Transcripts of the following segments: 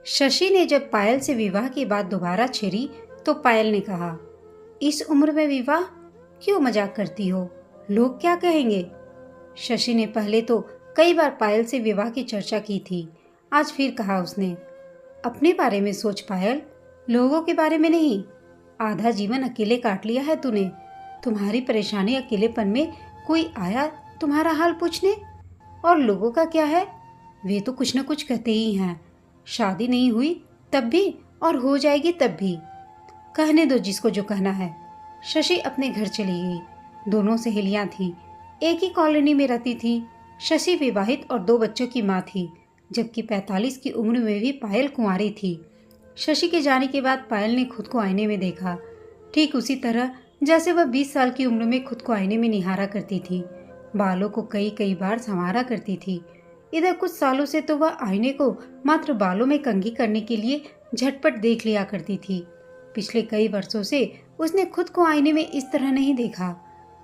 शशि ने जब पायल से विवाह की बात दोबारा छेड़ी तो पायल ने कहा, इस उम्र में विवाह? क्यों मजाक करती हो? लोग क्या कहेंगे? शशि ने पहले तो कई बार पायल से विवाह की चर्चा की थी। आज फिर कहा उसने, अपने बारे में सोच पायल, लोगों के बारे में नहीं। आधा जीवन अकेले काट लिया है तूने। तुम्हारी परेशानी अकेलेपन में कोई आया तुम्हारा हाल पूछने? और लोगों का क्या है? वे तो कुछ न कुछ कहते ही हैं। शादी नहीं हुई तब भी और हो जाएगी तब भी। कहने दो जिसको जो कहना है। शशि अपने घर चली गई। दोनों सहेलियां थीं। एक ही कॉलोनी में रहती थीं। शशि विवाहित और 2 बच्चों की माँ थी, जबकि 45 की उम्र में भी पायल कुंवारी थी। शशि के जाने के बाद पायल ने खुद को आईने में देखा, ठीक उसी तरह जैसे वह 20 साल की उम्र में खुद को आईने में निहारा करती थी। बालों को कई कई बार संवारा करती थी। इधर कुछ सालों से तो वह आईने को मात्र बालों में कंघी करने के लिए झटपट देख लिया करती थी। पिछले कई वर्षों से उसने खुद को आईने में इस तरह नहीं देखा।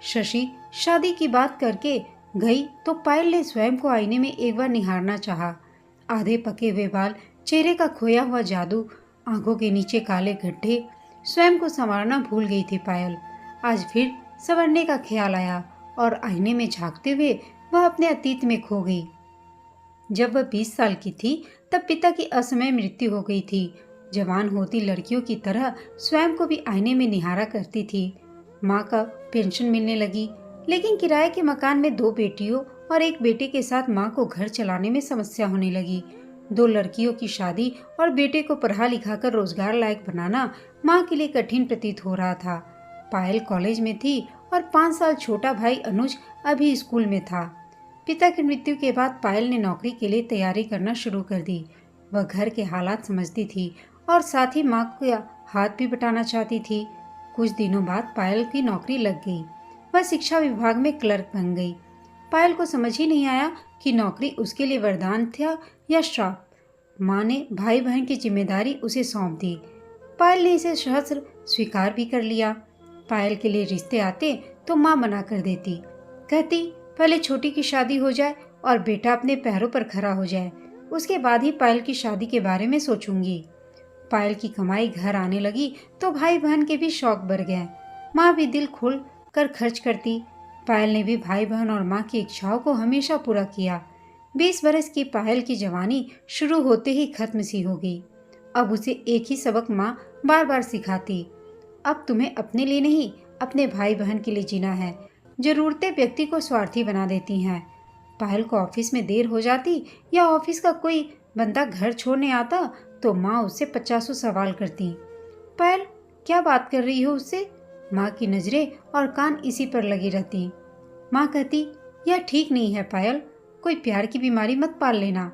शशि शादी की बात करके गई तो पायल ने स्वयं को आईने में एक बार निहारना चाहा। आधे पके हुए बाल, चेहरे का खोया हुआ जादू, आंखों के नीचे काले गड्ढे, स्वयं को संवारना भूल गई थी पायल। आज फिर संवरने का ख्याल आया और आईने में झांकते हुए वह अपने अतीत में खो गई। जब वह 20 साल की थी तब पिता की असमय मृत्यु हो गई थी। जवान होती लड़कियों की तरह स्वयं को भी आईने में निहारा करती थी। माँ का पेंशन मिलने लगी, लेकिन किराए के मकान में 2 बेटियों और एक बेटे के साथ माँ को घर चलाने में समस्या होने लगी। 2 लड़कियों की शादी और बेटे को पढ़ा लिखा कर रोजगार लायक बनाना माँ के लिए कठिन प्रतीत हो रहा था। पायल कॉलेज में थी और 5 साल छोटा भाई अनुज अभी स्कूल में था। पिता की मृत्यु के बाद पायल ने नौकरी के लिए तैयारी करना शुरू कर दी। वह घर के हालात समझती थी और साथ ही माँ का हाथ भी बटाना चाहती थी। कुछ दिनों बाद पायल की नौकरी लग गई। वह शिक्षा विभाग में क्लर्क बन गई। पायल को समझ ही नहीं आया कि नौकरी उसके लिए वरदान था या श्राप। माँ ने भाई बहन की जिम्मेदारी उसे सौंप दी। पायल ने इसे सहर्ष स्वीकार भी कर लिया। पायल के लिए रिश्ते आते तो माँ मना कर देती, कहती पहले छोटी की शादी हो जाए और बेटा अपने पैरों पर खड़ा हो जाए, उसके बाद ही पायल की शादी के बारे में सोचूंगी। पायल की कमाई घर आने लगी तो भाई बहन के भी शौक बढ़ गए। माँ भी दिल खोल कर खर्च करती। पायल ने भी भाई बहन और माँ की इच्छाओं को हमेशा पूरा किया। 20 बरस की पायल की जवानी शुरू होते ही खत्म सी हो गई। अब उसे एक ही सबक माँ बार बार सिखाती, अब तुम्हें अपने लिए नहीं अपने भाई बहन के लिए जीना है। जरूरतें व्यक्ति को स्वार्थी बना देती हैं। पायल को ऑफिस में देर हो जाती या ऑफिस का कोई बंदा घर छोड़ने आता तो माँ उससे 50 सवाल करती। पायल, क्या बात कर रही हो उससे? माँ की नजरें और कान इसी पर लगी रहती। माँ कहती, यह ठीक नहीं है पायल, कोई प्यार की बीमारी मत पाल लेना।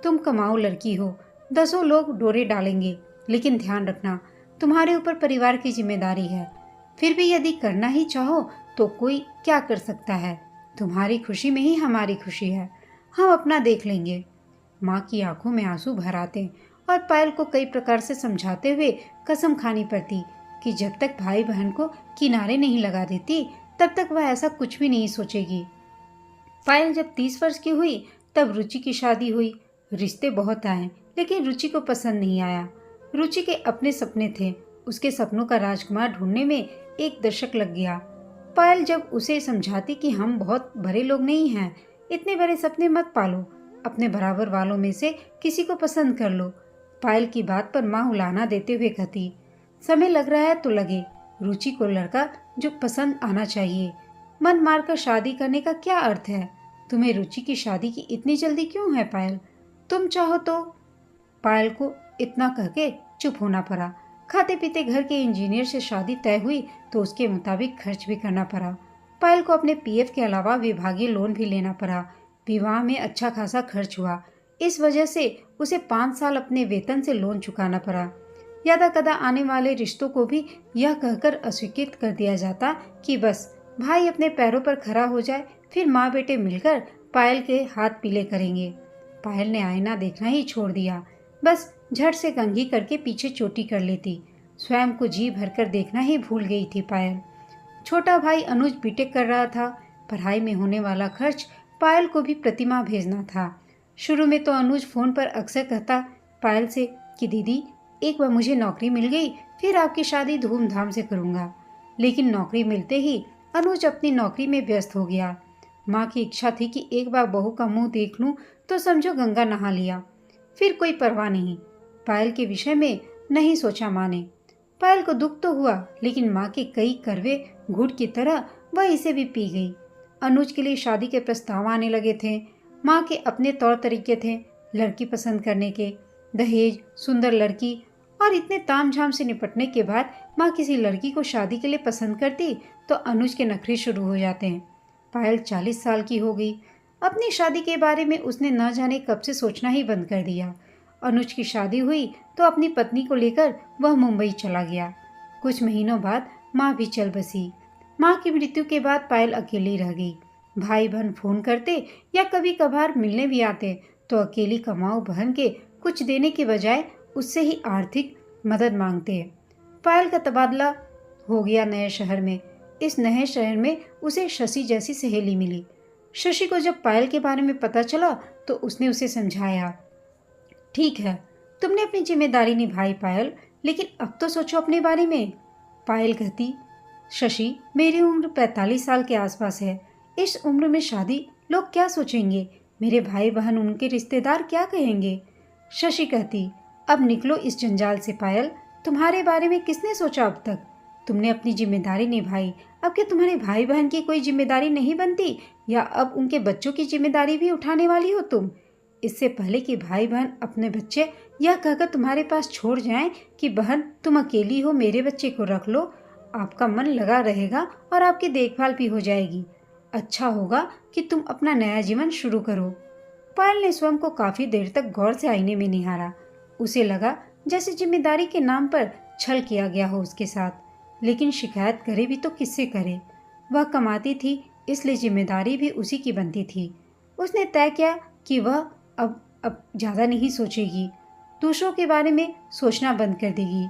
तुम कमाऊ लड़की हो, 10 लोग डोरे डालेंगे, लेकिन ध्यान रखना तुम्हारे ऊपर परिवार की जिम्मेदारी है। फिर भी यदि करना ही चाहो तो कोई क्या कर सकता है। तुम्हारी खुशी में ही हमारी खुशी है, हम अपना देख लेंगे। माँ की आंखों में आंसू भर आते और पायल को कई प्रकार से समझाते हुए कसम खानी पड़ती कि जब तक भाई बहन को किनारे नहीं लगा देती तब तक वह ऐसा कुछ भी नहीं सोचेगी। पायल जब 30 वर्ष की हुई तब रुचि की शादी हुई। रिश्ते बहुत आए लेकिन रुचि को पसंद नहीं आया। रुचि के अपने सपने थे। उसके सपनों का राजकुमार ढूंढने में 1 दशक लग गया। पायल जब उसे समझाती कि हम बहुत बड़े लोग नहीं हैं, इतने बड़े सपने मत पालो, अपने बराबर वालों में से किसी को पसंद कर लो। पायल की बात पर माँ उलाहना देते हुए कहती, समय लग रहा है तो लगे, रुचि को लड़का जो पसंद आना चाहिए। मन मारकर शादी करने का क्या अर्थ है? तुम्हें रुचि की शादी की इतनी जल्दी क्यों है पायल? तुम चाहो तो। पायल को इतना कह के चुप होना पड़ा। खाते पीते घर के इंजीनियर से शादी तय हुई तो उसके मुताबिक खर्च भी करना पड़ा। पायल को अपने पीएफ के अलावा विभागीय लोन भी लेना पड़ा। विवाह में अच्छा खासा खर्च हुआ। इस वजह से उसे 5 साल अपने वेतन से लोन चुकाना पड़ा। यदा कदा आने वाले रिश्तों को भी यह कहकर अस्वीकृत कर दिया जाता कि बस भाई अपने पैरों पर खड़ा हो जाए, फिर माँ बेटे मिलकर पायल के हाथ पीले करेंगे। पायल ने आईना देखना ही छोड़ दिया। बस झट से कंघी करके पीछे चोटी कर लेती। स्वयं को जी भरकर देखना ही भूल गई थी पायल। छोटा भाई अनुज बीटेक कर रहा था। पढ़ाई में होने वाला खर्च पायल को भी प्रतिमाह भेजना था। शुरू में तो अनुज फोन पर अक्सर कहता पायल से कि दीदी एक बार मुझे नौकरी मिल गई फिर आपकी शादी धूमधाम से करूँगा। लेकिन नौकरी मिलते ही अनुज अपनी नौकरी में व्यस्त हो गया। माँ की इच्छा थी कि एक बार बहू का मुंह देख लूं तो समझो गंगा नहा लिया। फिर कोई परवाह नहीं, पायल के विषय में नहीं सोचा माँ ने। पायल को दुख तो हुआ लेकिन माँ के कई करवे घूंट की तरह वह इसे भी पी गई। अनुज के लिए शादी के प्रस्ताव आने लगे थे। माँ के अपने तौर तरीके थे लड़की पसंद करने के, दहेज, सुंदर लड़की, और इतने तामझाम से निपटने के बाद माँ किसी लड़की को शादी के लिए पसंद करती तो अनुज के नखरे शुरू हो जाते हैं। पायल 40 साल की हो गई। अपनी शादी के बारे में उसने न जाने कब से सोचना ही बंद कर दिया। अनुज की शादी हुई तो अपनी पत्नी को लेकर वह मुंबई चला गया। कुछ महीनों बाद माँ भी चल बसी। माँ की मृत्यु के बाद पायल अकेली रह गई। भाई बहन फोन करते या कभी कभार मिलने भी आते तो अकेली कमाऊ बहन के कुछ देने के बजाय उससे ही आर्थिक मदद मांगते। पायल का तबादला हो गया नए शहर में। इस नए शहर में उसे शशि जैसी सहेली मिली। शशि को जब पायल के बारे में पता चला तो उसने उसे समझाया, ठीक है तुमने अपनी जिम्मेदारी निभाई पायल, लेकिन अब तो सोचो अपने बारे में। पायल कहती, शशि मेरी उम्र 45 साल के आसपास है। इस उम्र में शादी, लोग क्या सोचेंगे, मेरे भाई बहन उनके रिश्तेदार क्या कहेंगे। शशि कहती, अब निकलो इस जंजाल से पायल, तुम्हारे बारे में किसने सोचा अब तक। तुमने अपनी जिम्मेदारी निभाई, अब क्या तुम्हारे भाई बहन की कोई जिम्मेदारी नहीं बनती, या अब उनके बच्चों की जिम्मेदारी भी उठाने वाली हो तुम। इससे पहले कि भाई बहन अपने बच्चे यह कहकर तुम्हारे पास छोड़ जाएं कि बहन तुम अकेली हो, मेरे बच्चे को रख लो, आपका मन लगा रहेगा और आपकी देखभाल भी हो जाएगी। अच्छा होगा कि तुम अपना नया जीवन शुरू करो। पायल ने स्वयं को काफी देर तक गौर से आईने में निहारा। उसे लगा जैसे जिम्मेदारी के नाम पर छल किया गया हो उसके साथ। लेकिन शिकायत करे भी तो किससे करे। वह कमाती थी इसलिए जिम्मेदारी भी उसी की बनती थी। उसने तय किया कि वह अब ज़्यादा नहीं सोचेगी, दूसरों के बारे में सोचना बंद कर देगी।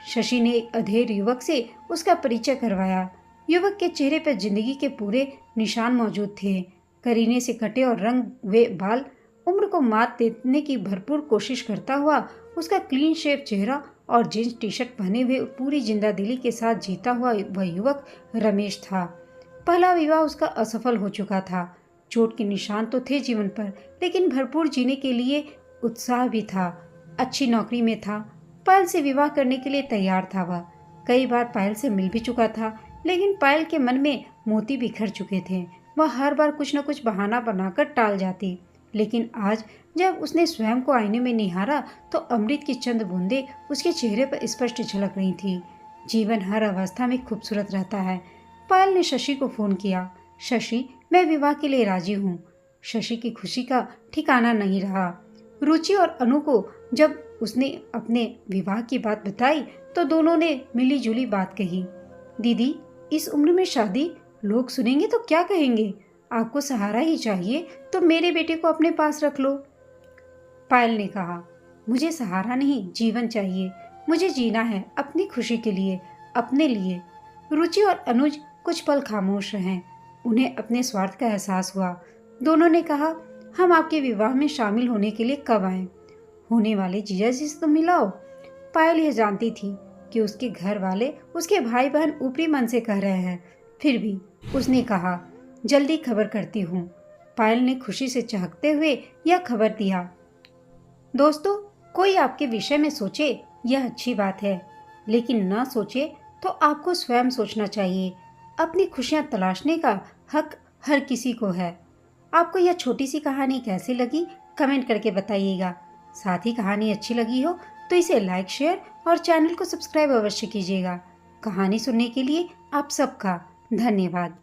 शशि ने एक अधेड़ युवक से उसका परिचय करवाया। युवक के चेहरे पर जिंदगी के पूरे निशान मौजूद थे। करीने से कटे और रंग वे बाल, उम्र को मात देने की भरपूर कोशिश करता हुआ उसका क्लीन शेव चेहरा और जींस टी शर्ट पहने हुए पूरी जिंदादिली के साथ जीता हुआ वह युवक रमेश था। पहला विवाह उसका असफल हो चुका था। चोट के निशान तो थे जीवन पर, लेकिन भरपूर जीने के लिए उत्साह भी था। अच्छी नौकरी में था। पायल से विवाह करने के लिए तैयार था। वह कई बार पायल से मिल भी चुका था, लेकिन पायल के मन में मोती बिखर चुके थे। वह हर बार कुछ न कुछ बहाना बनाकर टाल जाती। लेकिन आज जब उसने स्वयं को आईने में निहारा तो अमृत की चंद बूंदें उसके चेहरे पर स्पष्ट झलक रही थी। जीवन हर अवस्था में खूबसूरत रहता है। पायल ने शशि को फोन किया। शशि, मैं विवाह के लिए राजी हूँ। शशि की खुशी का ठिकाना नहीं रहा। रुचि और अनु को जब उसने अपने विवाह की बात बताई तो दोनों ने मिली जुली बात कही। दीदी, इस उम्र में शादी, लोग सुनेंगे तो क्या कहेंगे। आपको सहारा ही चाहिए तो मेरे बेटे को अपने पास रख लो। पायल ने कहा, मुझे सहारा नहीं, जीवन चाहिए। मुझे जीना है अपनी खुशी के लिए, अपने लिए। रुचि और अनुज कुछ पल खामोश रहे। उन्हें अपने स्वार्थ का एहसास हुआ। दोनों ने कहा, हम आपके विवाह में शामिल होने के लिए कब आए। होने वाले जीजा जी से तो मिलाओ। पायल यह जानती थी कि उसके घर वाले उसके भाई बहन ऊपरी मन से कह रहे हैं, फिर भी उसने कहा, जल्दी खबर करती हूँ। पायल ने खुशी से चहकते हुए यह खबर दिया। दोस्तों, कोई आपके विषय में सोचे यह अच्छी बात है, लेकिन न सोचे तो आपको स्वयं सोचना चाहिए। अपनी खुशियाँ तलाशने का हक हर किसी को है। आपको यह छोटी सी कहानी कैसी लगी कमेंट करके बताइएगा। साथ ही कहानी अच्छी लगी हो तो इसे लाइक, शेयर और चैनल को सब्सक्राइब अवश्य कीजिएगा। कहानी सुनने के लिए आप सबका धन्यवाद।